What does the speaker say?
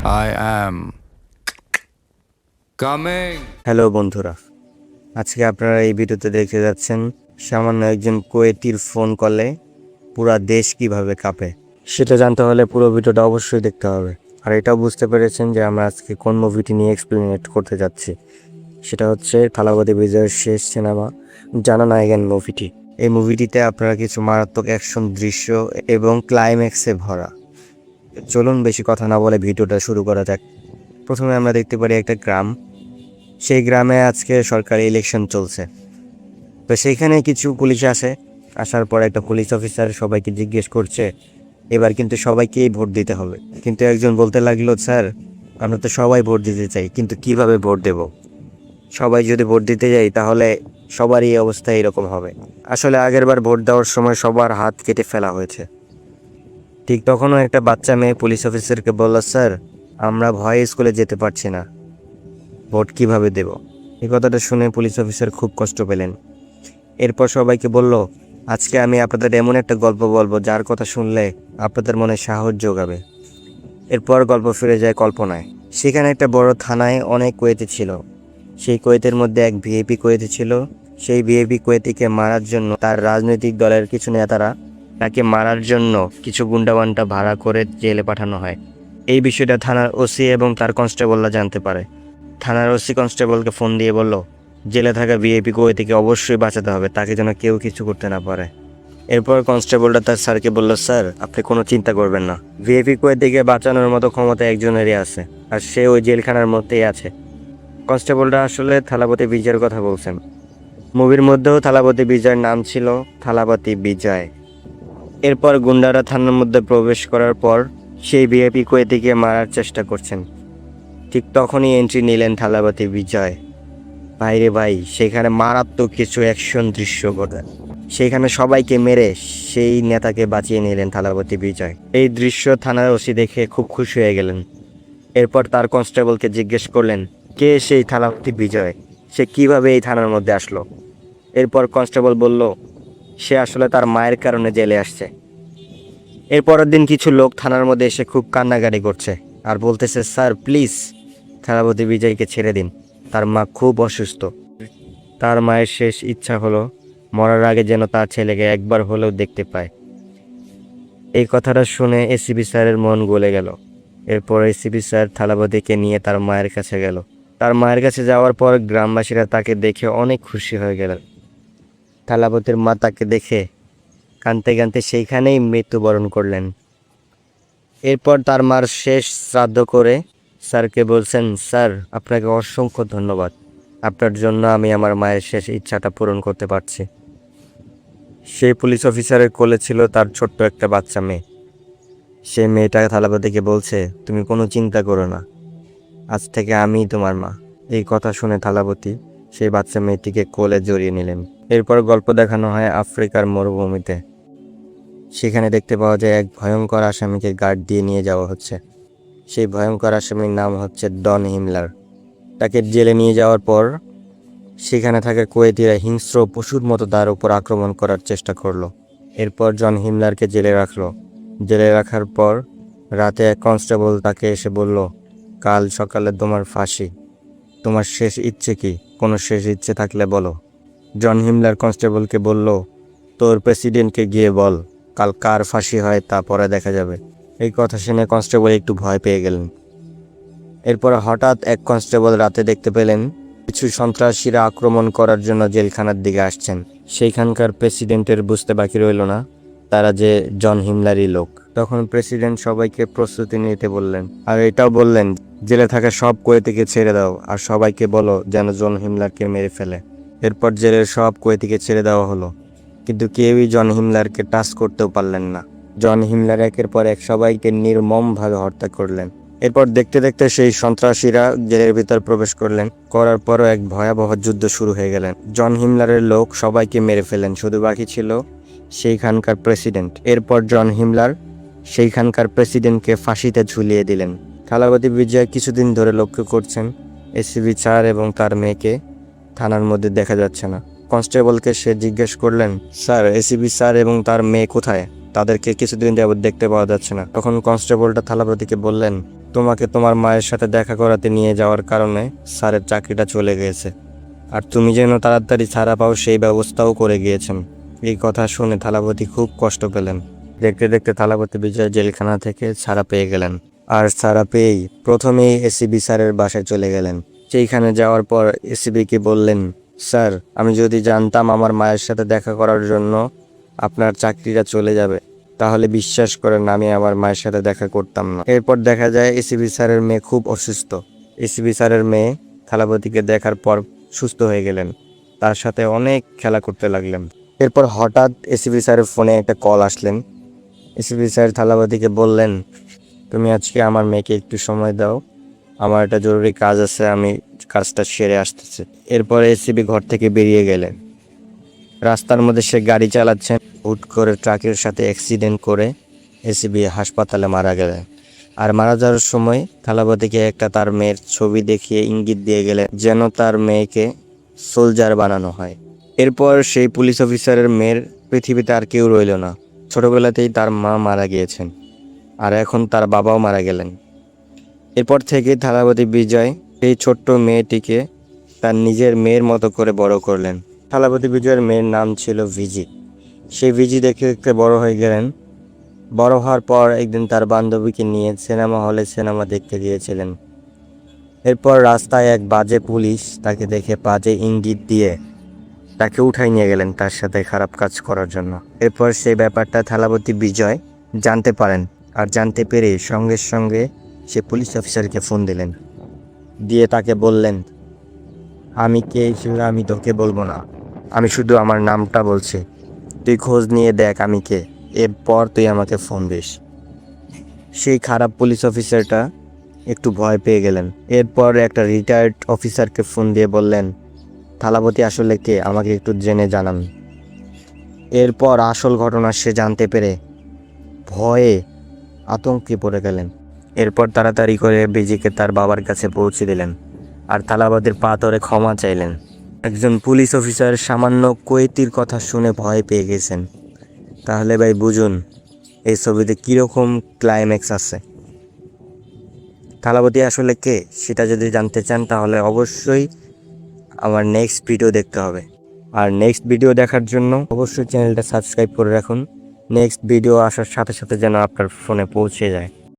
I am coming. Hello বন্ধুরা, আজকে আপনারা এই ভিডিওতে দেখতে যাচ্ছেন সামান্য একজন কুয়েতির ফোন কলে পুরা দেশ কিভাবে কাঁপে। সেটা জানতে হলে পুরো ভিডিওটা অবশ্যই দেখতে হবে। আর এটাও বুঝতে পেরেছেন যে আমরা আজকে কোন মুভিটি নিয়ে এক্সপ্লেনেট করতে যাচ্ছি। সেটা হচ্ছে থালাপতি বিজয়ের শেষ সিনেমা জানানায়গান মুভিটি। এই মুভিটিতে আপনারা কিছু মারাত্মক অ্যাকশন দৃশ্য এবং ক্লাইম্যাক্সে ভরা। চলুন বেশি কথা না বলে ভিডিওটা শুরু করা যাক। প্রথমে আমরা দেখতে পারি একটা গ্রাম। সেই গ্রামে আজকে সরকারি ইলেকশন চলছে। তো সেইখানে কিছু পুলিশ আসার পর একটা পুলিশ অফিসার সবাইকে জিজ্ঞেস করছে এবার কিন্তু সবাইকেই ভোট দিতে হবে। কিন্তু একজন বলতে লাগলো, স্যার আমরা তো সবাই ভোট দিতে চাই, কিন্তু কিভাবে ভোট দেব? সবাই যদি ভোট দিতে যাই তাহলে সবারই এই অবস্থা এরকম হবে। আসলে আগেরবার ভোট দেওয়ার সময় সবার হাত কেটে ফেলা হয়েছে। ঠিক তখনও একটা বাচ্চা মেয়ে পুলিশ অফিসারকে বলল, স্যার আমরা ভয়ে স্কুলে যেতে পারছি না, ভোট কিভাবে দেব? এই কথাটা শুনে পুলিশ অফিসার খুব কষ্ট পেলেন। এরপর সবাইকে বলল, আজকে আমি আপনাদের এমন একটা গল্প বলবো যার কথা শুনলে আপনাদের মনে সাহস যোগাবে। এরপর গল্প ফিরে যায় কল্পনায়। সেখানে একটা বড় থানায় অনেক কুয়েতি ছিল। সেই কুয়েতের মধ্যে এক ভিআইপি কুয়েতি ছিল। সেই ভিআইপি কুয়েতিকে মারার জন্য তার রাজনৈতিক দলের কিছু নেতারা তাকে মারার জন্য কিছু গুন্ডাবান্ডা ভাড়া করে জেলে পাঠানো হয়। এই বিষয়টা থানার ওসি এবং তার কনস্টেবলরা জানতে পারে। থানার ওসি কনস্টেবলকে ফোন দিয়ে বলল, জেলে থাকা ভিআইপি কুয়েতিকে অবশ্যই বাঁচাতে হবে, তাকে যেন কেউ কিছু করতে না পারে। এরপর কনস্টেবলটা তার স্যারকে বলল, স্যার আপনি কোনো চিন্তা করবেন না, ভিআইপি কুয়েতিকে বাঁচানোর মতো ক্ষমতা একজনেরই আছে, আর সে ওই জেলখানার মধ্যেই আছে। কনস্টেবলটা আসলে থালাপতি বিজয়ের কথা বলছেন। মুভির মধ্যেও থালাপতি বিজয়ের নাম ছিল থালাপতি বিজয়। এরপর গুন্ডারা থানার মধ্যে প্রবেশ করার পর সেই ভিআইপি কুয়েতিকে মারার চেষ্টা করছেন। ঠিক তখনই এন্ট্রি নিলেন থালাপতি বিজয়। ভাইরে ভাই, সেখানে মারাত্মক কিছু অ্যাকশন দৃশ্য ঘটে। সেখানে সবাইকে মেরে সেই নেতাকে বাঁচিয়ে নিলেন থালাপতি বিজয়। এই দৃশ্য থানার ওসি দেখে খুব খুশি হয়ে গেলেন। এরপর তার কনস্টেবলকে জিজ্ঞেস করলেন, কে সেই থালাপতি বিজয়, সে কিভাবে এই থানার মধ্যে আসলো? এরপর কনস্টেবল বলল, সে আসলে তার মায়ের কারণে জেলে আসছে। এরপরের দিন কিছু লোক থানার মধ্যে এসে খুব কান্নাকাটি করছে আর বলতেছে, স্যার প্লিজ থালাপতি বিজয়কে ছেড়ে দিন, তার মা খুব অসুস্থ। তার মায়ের শেষ ইচ্ছা হলো মরার আগে যেন তার ছেলেকে একবার হলেও দেখতে পায়। এই কথাটা শুনে এসিপি স্যারের মন গলে গেল। এরপর এসিপি স্যার থালাপতিকে নিয়ে তার মায়ের কাছে গেল। তার মায়ের কাছে যাওয়ার পর গ্রামবাসীরা তাকে দেখে অনেক খুশি হয়ে গেলেন। থালাপতির মা তাকে দেখে কাঁদতে কাঁদতে সেইখানেই মৃত্যুবরণ করলেন। এরপর তার মার শেষ শ্রাদ্ধ করে স্যারকে বলছেন, স্যার আপনাকে অসংখ্য ধন্যবাদ, আপনার জন্য আমি আমার মায়ের শেষ ইচ্ছাটা পূরণ করতে পারছি। সেই পুলিশ অফিসারের কোলে ছিল তার ছোট্ট একটা বাচ্চা মেয়ে। সে মেয়েটা থালাপতিকে বলছে, তুমি কোনো চিন্তা করো না, আজ থেকে আমিই তোমার মা। এই কথা শুনে থালাপতি সেই বাচ্চা মেয়েটিকে কোলে জড়িয়ে নিলেন। এরপর গল্প দেখানো হয় আফ্রিকার মরুভূমিতে। সেখানে দেখতে পাওয়া যায় এক ভয়ঙ্কর আসামিকে গার্ড দিয়ে নিয়ে যাওয়া হচ্ছে। সেই ভয়ঙ্কর আসামির নাম হচ্ছে ডন হিমলার। তাকে জেলে নিয়ে যাওয়ার পর সেখানে থাকা কুয়েতিরা হিংস্র পশুর মতো তার উপর আক্রমণ করার চেষ্টা করলো। এরপর জন হিমলারকে জেলে রাখলো। জেলে রাখার পর রাতে এক কনস্টেবল তাকে এসে বলল, কাল সকালে তোমার ফাঁসি, তোমার শেষ ইচ্ছে কি? কোনো শেষ ইচ্ছে থাকলে বলো। জন হিমলার কনস্টেবলকে বলল, তোর প্রেসিডেন্টকে গিয়ে বল কাল কার ফাঁসি হয় তা পরে দেখা যাবে। এই কথা শুনে কনস্টেবল একটু ভয় পেয়ে গেলেন। এরপর হঠাৎ এক কনস্টেবল রাতে দেখতে পেলেন কিছু সন্ত্রাসীরা আক্রমণ করার জন্য জেলখানার দিকে আসছেন। সেইখানকার প্রেসিডেন্টের বুঝতে বাকি রইল না তারা যে জন হিমলারই লোক। তখন প্রেসিডেন্ট সবাইকে প্রস্তুতি নিতে বললেন, আর এটাও বললেন জেলে থাকা সব কুয়েতিকে ছেড়ে দাও আর সবাইকে বলো যেন জন হিমলারকে মেরে ফেলে। এরপর জেলের সব কুয়েতিকে ছেড়ে দেওয়া হলো, কিন্তু কেউই জন হিমলারকে টাচ করতেও পারলেন না। জন হিমলার একের পর এক সবাইকে নির্মমভাবে হত্যা করলেন। এরপর দেখতে দেখতে সেই সন্ত্রাসীরা জেলের ভিতর প্রবেশ করলেন। করার পরও এক ভয়াবহ যুদ্ধ শুরু হয়ে গেলেন। জন হিমলারের লোক সবাইকে মেরে ফেলেন, শুধু বাকি ছিল সেইখানকার প্রেসিডেন্ট। এরপর জন হিমলার সেইখানকার প্রেসিডেন্টকে ফাঁসিতে ঝুলিয়ে দিলেন। থালাপতি বিজয় কিছুদিন ধরে লক্ষ্য করছেন এসিপি স্যার এবং তার মেয়েকে থানার মধ্যে দেখা যাচ্ছে না। কনস্টেবলকে সে জিজ্ঞেস করলেন, স্যার এসিপি স্যার এবং তার মেয়ে কোথায়? তাদেরকে কিছুদিন যাবত দেখতে পাওয়া যাচ্ছে না। তখন কনস্টেবলটা থালাপতিকে বললেন, তোমাকে তোমার মায়ের সাথে দেখা করাতে নিয়ে যাওয়ার কারণে স্যারের চাকরিটা চলে গিয়েছে, আর তুমি যেন তাড়াতাড়ি ছাড়া পাও সেই ব্যবস্থাও করে গিয়েছেন। এই কথা শুনে থালাপতি খুব কষ্ট পেলেন। দেখতে দেখতে থালাপতি বিজয় জেলখানা থেকে ছাড়া পেয়ে গেলেন। আর ছাড়া পেয়েই প্রথমেই এসিবি স্যারের বাসায় চলে গেলেন। সেইখানে যাওয়ার পর এসিবিকে বললেন, স্যার, আমি যদি জানতাম আমার মায়ের সাথে দেখা করার জন্য আপনার চাকরিটা চলে যাবে, তাহলে বিশ্বাস করেন আমি আমার মায়ের সাথে দেখা করতাম না। এরপর দেখা যায় এসিবি স্যারের মেয়ে খুব অসুস্থ। এসিবি স্যারের মেয়ে থালাপতিকে দেখার পর সুস্থ হয়ে গেলেন, তার সাথে অনেক খেলা করতে লাগলেন। এরপর হঠাৎ এসিবি স্যারের ফোনে একটা কল আসলেন। এসিবি স্যার থালাপতিকে বললেন, তুমি আজকে আমার মেয়েকে একটু সময় দাও, আমার একটা জরুরি কাজ আছে, আমি কাজটা সেরে আসতেছি। এরপরে এসিবি ঘর থেকে বেরিয়ে গেলেন। রাস্তার মধ্যে সে গাড়ি চালাচ্ছেন, হুট করে ট্রাকের সাথে অ্যাক্সিডেন্ট করে এসিবি হাসপাতালে মারা গেলেন। আর মারা যাওয়ার সময় থালাপতিকে একটা তার মেয়ের ছবি দেখিয়ে ইঙ্গিত দিয়ে গেলেন যেন তার মেয়েকে সোলজার বানানো হয়। এরপর সেই পুলিশ অফিসারের মেয়ের পৃথিবীতে আর কেউ রইল না। ছোটবেলাতেই তার মা মারা গিয়েছেন, আর এখন তার বাবাও মারা গেলেন। এরপর থেকে থালাপতি বিজয় এই ছোট্ট মেয়েটিকে তার নিজের মেয়ের মতো করে বড় করলেন। থালাপতি বিজয়ের মেয়ের নাম ছিল ভিজি। সেই ভিজি দেখতে দেখতে বড় হয়ে গেলেন। বড় হওয়ার পর একদিন তার বান্ধবীকে নিয়ে সিনেমা হলে সিনেমা দেখতে গিয়েছিলেন। এরপর রাস্তায় এক বাজে পুলিশ তাকে দেখে বাজে ইঙ্গিত দিয়ে তাকে উঠাই নিয়ে গেলেন তার সাথে খারাপ কাজ করার জন্য। এরপর সেই ব্যাপারটা থালাপতি বিজয় জানতে পারেন, আর জানতে পেরে সঙ্গে সঙ্গে সে পুলিশ অফিসারকে ফোন দিলেন, দিয়ে তাকে বললেন, আমি কে সেটা আমি তোকে বলবো না, আমি শুধু আমার নামটা বলছি, তুই খোঁজ নিয়ে দেখ আমি কে, এরপর তুই আমাকে ফোন দিস। সেই খারাপ পুলিশ অফিসারটা একটু ভয় পেয়ে গেলেন। এরপর একটা রিটায়ার্ড অফিসারকে ফোন দিয়ে বললেন, থালাপতি আসলে কে, আমাকে একটু জেনে জানান। এরপর আসল ঘটনা সে জানতে পেরে ভয়ে আতঙ্কে পড়ে গেলেন। এরপর তাড়াতাড়ি করে বিজিকে তার বাবার কাছে পৌঁছে দিলেন, আর থালাপতির পা ধরে ক্ষমা চাইলেন। একজন পুলিশ অফিসার সামান্য কৈতির কথা শুনে ভয় পেয়ে গেছেন। তাহলে ভাই বুঝুন এই ছবিতে কীরকম ক্লাইম্যাক্স আছে। থালাপতি আসলে কে সেটা যদি জানতে চান তাহলে অবশ্যই আমার নেক্সট ভিডিও দেখতে হবে। আর নেক্সট ভিডিও দেখার জন্য অবশ্যই চ্যানেলটা সাবস্ক্রাইব করে রাখুন। নেক্সট ভিডিও আসার সাথে সাথে যেন আপনার ফোনে পৌঁছে যায়।